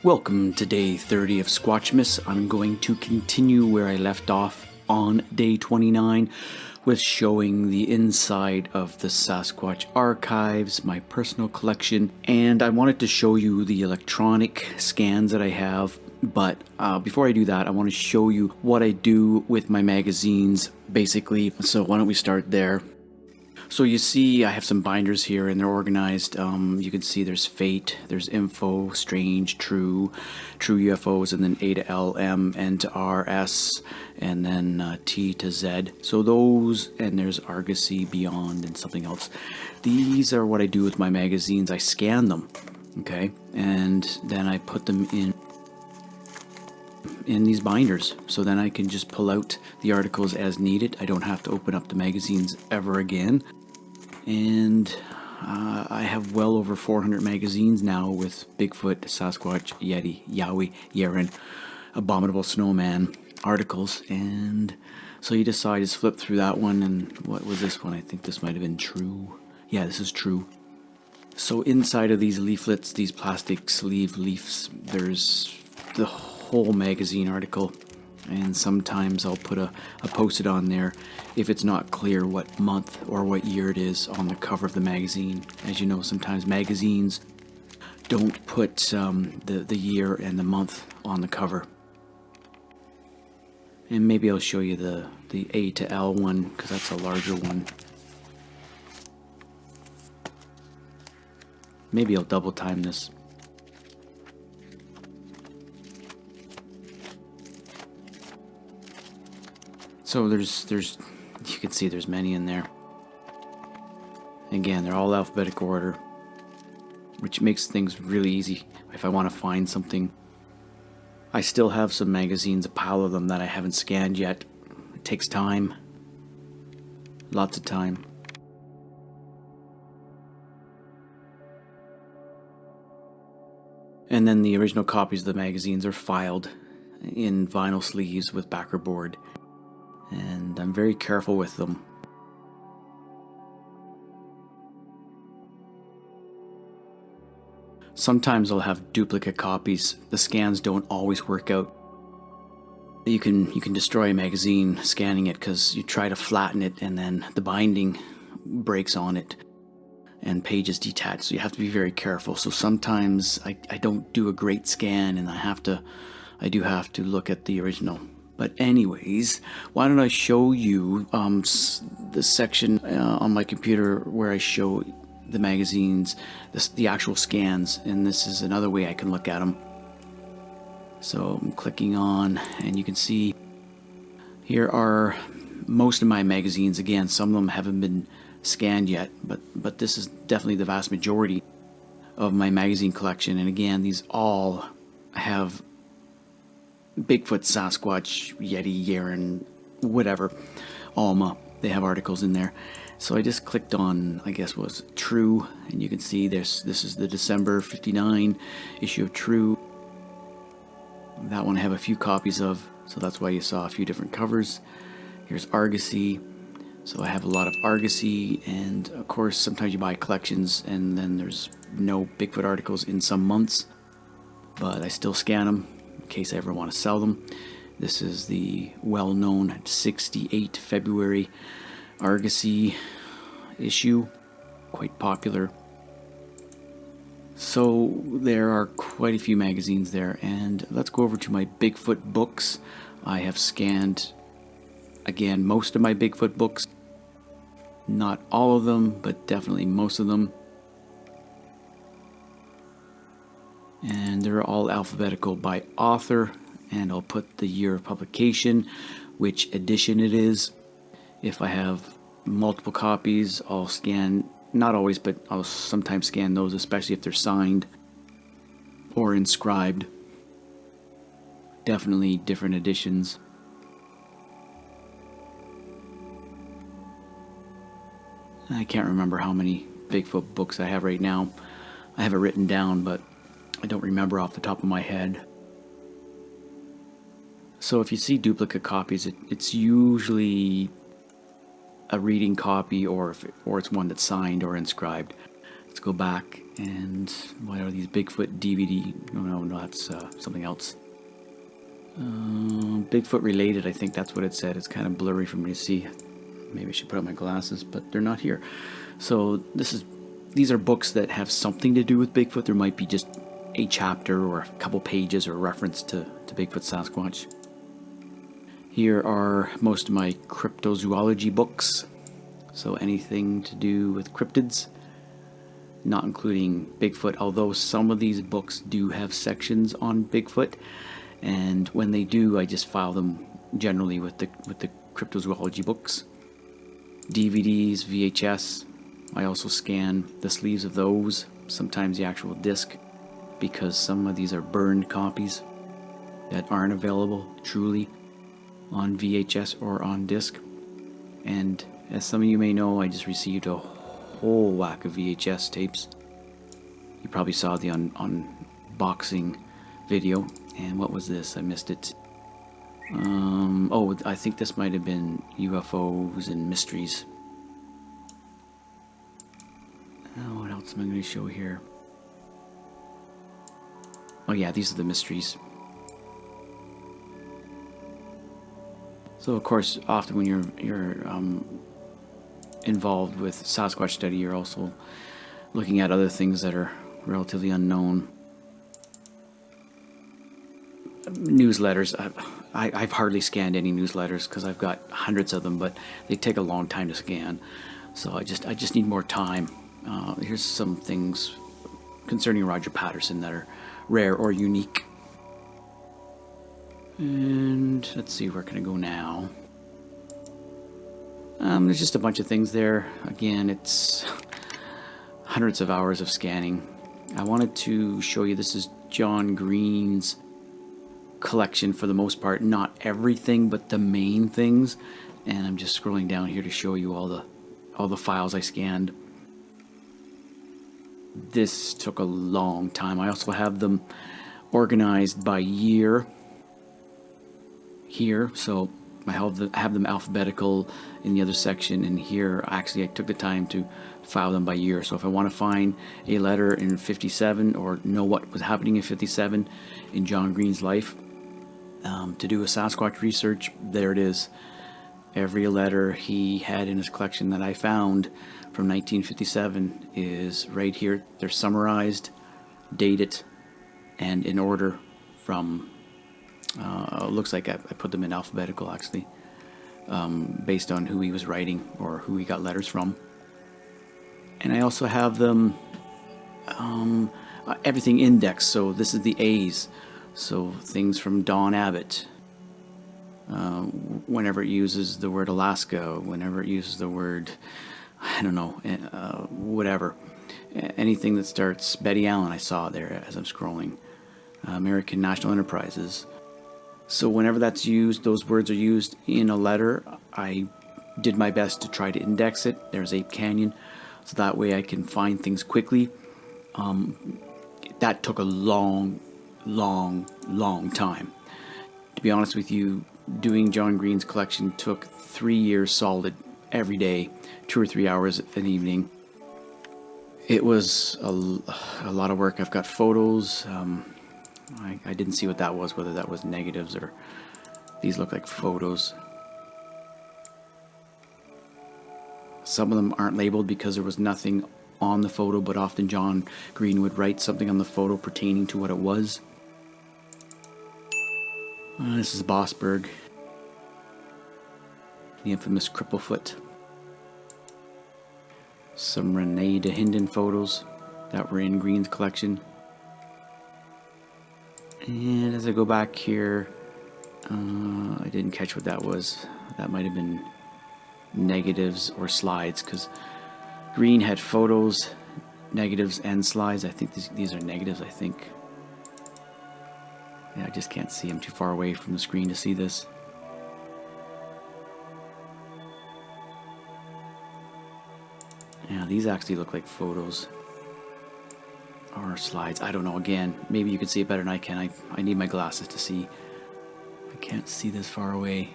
Welcome to day 30 of SQUATCHMAS. I'm going to continue where I left off on day 29 with showing the inside of the Sasquatch archives, my personal collection, and I wanted to show you the electronic scans that I have. But before I do that, I want to show you what I do with my magazines, basically. So why don't we start there? So you see I have some binders here and they're organized. You can see there's Fate, there's Info, Strange, True UFOs, and then A to L, M, N to R, S, and then T to Z. So those, and there's Argosy, Beyond, and something else. These are what I do with my magazines. I scan them, okay? And then I put them in these binders, so then I can just pull out the articles as needed. I don't have to open up the magazines ever again. And I have well over 400 magazines now with Bigfoot, Sasquatch, Yeti, Yowie, Yeren, Abominable Snowman articles. And so you decide to flip through that one, and what was this one? I think this might have been True. Yeah, this is True. So inside of these leaflets, these plastic sleeve leaves, there's the whole magazine article, and sometimes I'll put a post-it on there if it's not clear what month or what year it is on the cover of the magazine. As you know, sometimes magazines don't put the year and the month on the cover. And maybe I'll show you the A to L one, because that's a larger one. Maybe I'll double time this. So there's you can see there's many in there. Again, they're all alphabetical order, which makes things really easy if I want to find something. I still have some magazines, a pile of them that I haven't scanned yet. It takes time. Lots of time. And then the original copies of the magazines are filed in vinyl sleeves with backer board. And I'm very careful with them. Sometimes I'll have duplicate copies. The scans don't always work out. You can destroy a magazine scanning it because you try to flatten it and then the binding breaks on it and pages detach. So you have to be very careful. So sometimes I don't do a great scan, and I do have to look at the original. But anyways, why don't I show you the section on my computer where I show the magazines, the actual scans, and this is another way I can look at them. So I'm clicking on, and you can see here are most of my magazines. Again, some of them haven't been scanned yet, but this is definitely the vast majority of my magazine collection. And again, these all have Bigfoot, Sasquatch, Yeti, Yeren, whatever, Alma. They have articles in there. So I just clicked on, I guess was True, and you can see this is the December 59 issue of True. That one I have a few copies of, so that's why you saw a few different covers. Here's Argosy. So I have a lot of Argosy, and of course sometimes you buy collections and then there's no Bigfoot articles in some months, but I still scan them in case I ever want to sell them. This is the well-known 68 February Argosy issue, quite popular. So there are quite a few magazines there, and let's go over to my Bigfoot books. I have scanned, again, most of my Bigfoot books. Not all of them, but definitely most of them. And they're all alphabetical by author, and I'll put the year of publication, which edition it is. If I have multiple copies, I'll scan, not always, but I'll sometimes scan those, especially if they're signed or inscribed. Definitely different editions. I can't remember how many Bigfoot books I have right now. I have it written down, but I don't remember off the top of my head. So if you see duplicate copies, it's usually a reading copy, or it's one that's signed or inscribed. Let's go back, and what are these? Bigfoot DVD? No, that's something else. Bigfoot related, I think that's what it said. It's kind of blurry for me to see. Maybe I should put on my glasses, but they're not here. So these are books that have something to do with Bigfoot. There might be just a chapter or a couple pages or reference to Bigfoot, Sasquatch. Here are most of my cryptozoology books. So anything to do with cryptids, not including Bigfoot, although some of these books do have sections on Bigfoot. And when they do, I just file them generally with the cryptozoology books. DVDs, VHS. I also scan the sleeves of those, sometimes the actual disc, because some of these are burned copies that aren't available truly on VHS or on disc. And as some of you may know, I just received a whole whack of VHS tapes. You probably saw the unboxing video. And what was this? I missed it. Oh, I think this might have been UFOs and mysteries. Oh, what else am I going to show here? Oh yeah, these are the mysteries. So of course, often when you're involved with Sasquatch study, you're also looking at other things that are relatively unknown. Newsletters. I've hardly scanned any newsletters because I've got hundreds of them, but they take a long time to scan. So I just need more time. Here's some things concerning Roger Patterson that are rare or unique. And let's see, where can I go now? There's just a bunch of things there. Again, it's hundreds of hours of scanning. I wanted to show you, this is John Green's collection for the most part, not everything but the main things, and I'm just scrolling down here to show you all the files I scanned. This took a long time. I also have them organized by year here, so I have them alphabetical in the other section, and here actually I took the time to file them by year. So if I want to find a letter in 57 or know what was happening in 57 in John Green's life, to do a Sasquatch research, there it is. Every letter he had in his collection that I found from 1957 is right here. They're summarized, dated, and in order from, looks like I put them in alphabetical actually, based on who he was writing or who he got letters from. And I also have them, everything indexed, so this is the A's. So things from Don Abbott, whenever it uses the word Alaska, whenever it uses the word, I don't know, whatever. Anything that starts Betty Allen I saw there as I'm scrolling. American National Enterprises. So whenever that's used, those words are used in a letter, I did my best to try to index it. There's Ape Canyon, so that way I can find things quickly. That took a long time. To be honest with you, doing John Green's collection took 3 years solid, every day, 2 or 3 hours an evening. It was a lot of work. I've got photos. I didn't see what that was, whether that was negatives or these look like photos. Some of them aren't labeled because there was nothing on the photo, but often John Green would write something on the photo pertaining to what it was. This is Bossberg, the infamous Cripplefoot. Some Renee DeHinden photos that were in Green's collection. And as I go back here, I didn't catch what that was. That might have been negatives or slides, because Green had photos, negatives, and slides. I think these are negatives, I think. Yeah, I just can't see. I'm too far away from the screen to see this. Yeah, these actually look like photos or slides. I don't know. Again, maybe you can see it better than I can. I need my glasses to see. I can't see this far away.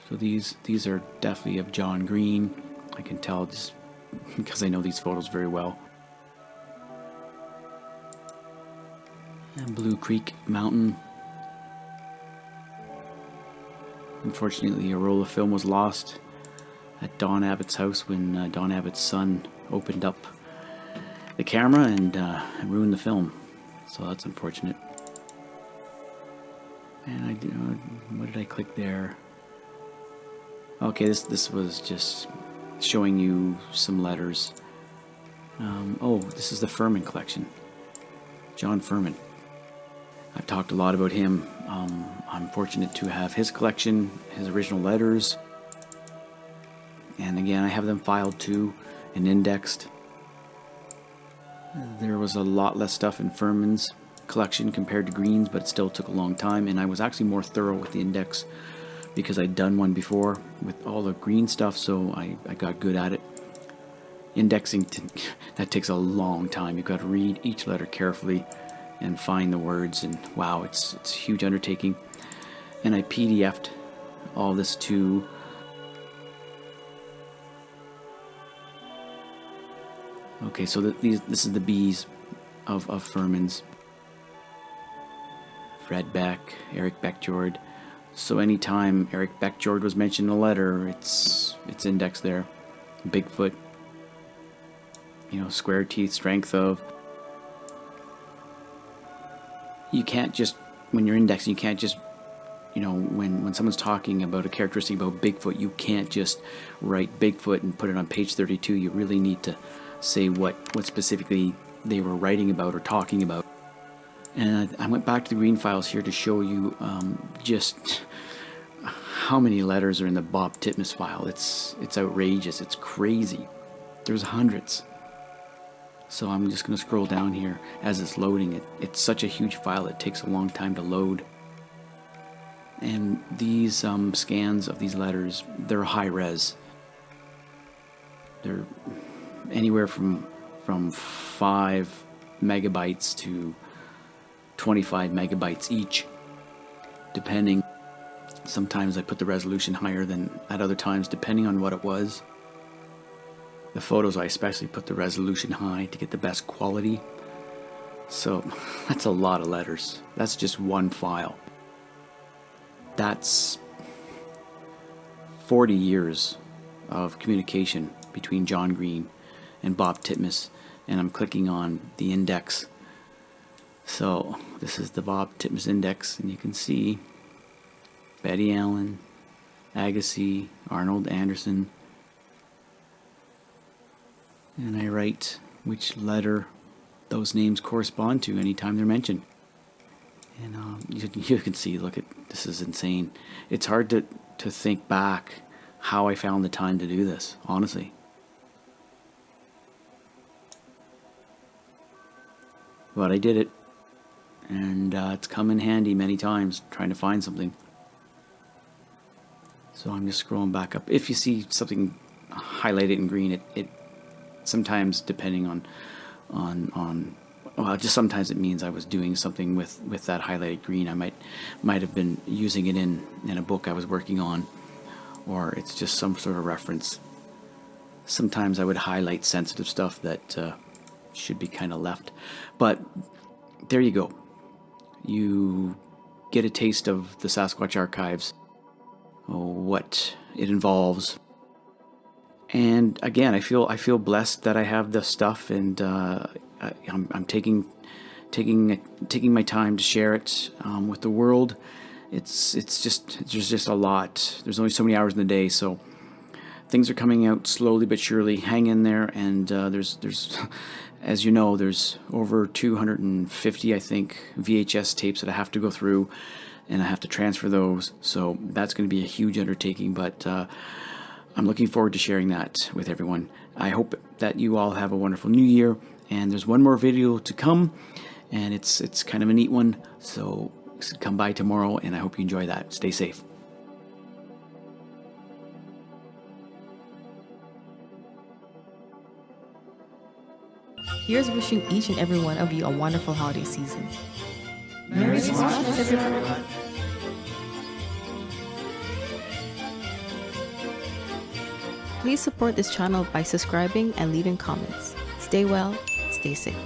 So these are definitely of John Green. I can tell just because I know these photos very well. And Blue Creek Mountain. Unfortunately, a roll of film was lost at Don Abbott's house when Don Abbott's son opened up the camera and ruined the film. So that's unfortunate. And what did I click there? Okay, this was just showing you some letters. Oh, this is the Furman collection. John Furman. I've talked a lot about him. I'm fortunate to have his collection, his original letters. And again, I have them filed too and indexed. There was a lot less stuff in Furman's collection compared to Green's, but it still took a long time, and I was actually more thorough with the index because I'd done one before with all the Green stuff, so I got good at it. Indexing, that takes a long time. You've got to read each letter carefully and find the words, and wow, it's a huge undertaking. And I PDF'd all this too. Okay, so this is the B's of Furman's. Fred Beck, Eric Beckjord. So anytime Eric Beckjord was mentioned in a letter, it's indexed there. Bigfoot, square teeth, strength of. You can't just, when you're indexing, you can't just, when someone's talking about a characteristic about Bigfoot, you can't just write Bigfoot and put it on page 32. You really need to say what specifically they were writing about or talking about. And I went back to the Green files here to show you just how many letters are in the Bob Titmus file. It's outrageous. It's crazy. There's hundreds. So I'm just going to scroll down here as it's loading. It's such a huge file. It takes a long time to load. And these scans of these letters, they're high res. They're anywhere from 5 megabytes to 25 megabytes each, depending. Sometimes I put the resolution higher than at other times, depending on what it was. The photos, I especially put the resolution high to get the best quality. So that's a lot of letters. That's just one file. That's 40 years of communication between John Green and Bob Titmus, and I'm clicking on the index. So this is the Bob Titmus index, and you can see Betty Allen, Agassi, Arnold Anderson, and I write which letter those names correspond to anytime they're mentioned. And you can see, look at this, is insane. It's hard to think back how I found the time to do this, honestly. But I did it, and it's come in handy many times trying to find something. So I'm just scrolling back up. If you see something highlighted in green, it sometimes, depending on well, just sometimes it means I was doing something with that highlighted green. I might have been using it in a book I was working on, or it's just some sort of reference. Sometimes I would highlight sensitive stuff that should be kind of left. But there you go. You get a taste of the Sasquatch archives, what it involves. And again, I feel blessed that I have this stuff, and I'm taking my time to share it with the world. There's just a lot. There's only so many hours in the day, so things are coming out slowly but surely. Hang in there, and there's as you know, there's over 250, I think, VHS tapes that I have to go through, and I have to transfer those. So that's going to be a huge undertaking, but I'm looking forward to sharing that with everyone. I hope that you all have a wonderful new year, and there's one more video to come, and it's kind of a neat one, so come by tomorrow, and I hope you enjoy that. Stay safe. Here's wishing each and every one of you a wonderful holiday season. Merry Christmas, everyone. Please support this channel by subscribing and leaving comments. Stay well, stay safe.